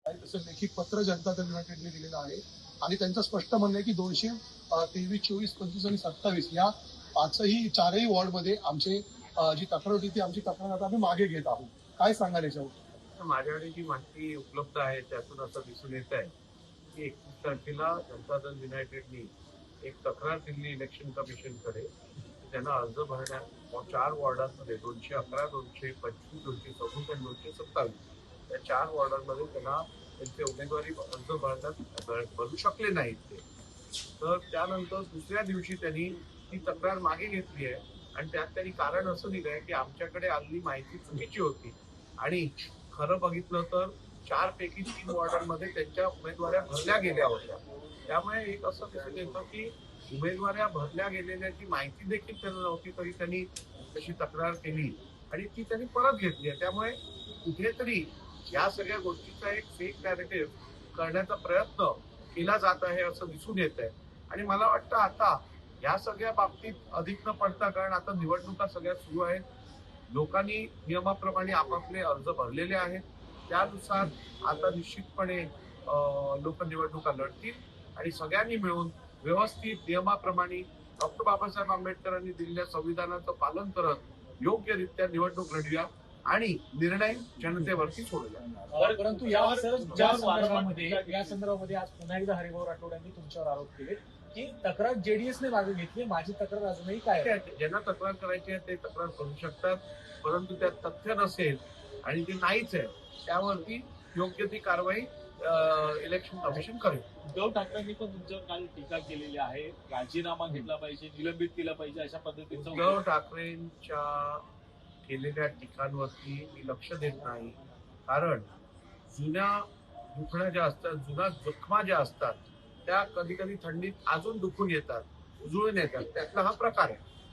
आहे तसं लेखी पत्र जनता दल युनायटेडने दिलेलं आहे आणि त्यांचं स्पष्ट म्हणणं आहे की 223, 24, 25 आणि 27 या चारही वॉर्डमध्ये आमचे जी तक्रार होती ती आमची तक्रार आता आम्ही मागे घेत आहोत. काय सांगाल याच्यावर? माझ्याकडे जी माहिती उपलब्ध आहे त्यातून असं दिसून येत आहे की 31 तारखेला जनता दल युनायटेडनी एक तक्रार दिली इलेक्शन कमिशनकडे. त्यांना अर्ज भरण्यात 4 वॉर्डांमध्ये 211, 225, 226 आणि 227 या 4 वॉर्डांमध्ये त्यांना त्यांचे उमेदवारी अर्ज भरू शकले नाहीत ते. तर त्यानंतर दुसऱ्या दिवशी त्यांनी ती तक्रार मागे घेतली आहे आणि त्यात त्यांनी कारण असं दिलं आहे की आमच्याकडे आलेली माहिती चुकीची होती आणि खरं बघितलं तर 4 पैकी 3 वॉर्डांमध्ये त्यांच्या उमेदवाऱ्या भरल्या गेल्या होत्या. त्यामुळे एक असं दिसून येतं की उमेदवाऱ्या भरल्या गेलेल्याची माहिती देखील त्यांना नव्हती, तरी त्यांनी तशी तक्रार केली आणि ती त्यांनी परत घेतली आहे. त्यामुळे कुठेतरी या सगळ्या गोष्टीचा एक फेक नॅरेटिव्ह करण्याचा प्रयत्न केला जात आहे असं दिसून येत आहे. आणि मला वाटतं आता या सगळ्या बाबतीत अधिक न पडता, कारण आता निवडणुका सगळ्या सुरू आहेत, लोकांनी नियमाप्रमाणे आपापले अर्ज भरलेले आहेत, त्यानुसार आता निश्चितपणे लोक निवडणुका लढतील आणि सगळ्यांनी मिळून व्यवस्थित नियमाप्रमाणे डॉक्टर बाबासाहेब आंबेडकरांनी दिलेल्या संविधानाचं पालन करत योग्यरित्या निवडणूक लढूया आणि निर्णय जनतेवरती सोडूया. परंतु या संदर्भामध्ये आज पुन्हा एकदा हरिभाऊ राठोड यांनी तुमच्यावर आरोप केले की तक्रार जेडीएसने मागे घेतली, माझी तक्रार अजूनही काय आहे? ज्यांना तक्रार करायची आहे ते तक्रार करू शकतात, परंतु त्यात तथ्य नसेल आणि ते नाहीच आहे त्यावरती योग्य ती कारवाई इलेक्शन कमिशन करेल. उद्धव ठाकरेंनी पण तुमच्यावर काल टीका केलेली आहे, राजीनामा घेतला पाहिजे, निलंबित केला पाहिजे अशा पद्धतीचं. उद्धव ठाकरेंच्या केलेल्या टीकांवरती मी लक्ष देत नाही, कारण जुन्या दुखण्या ज्या असतात, जुन्या जखमा ज्या असतात त्या कधी कधी थंडीत अजून दुखून येतात, उजळून येतात, त्यातला हा प्रकार आहे.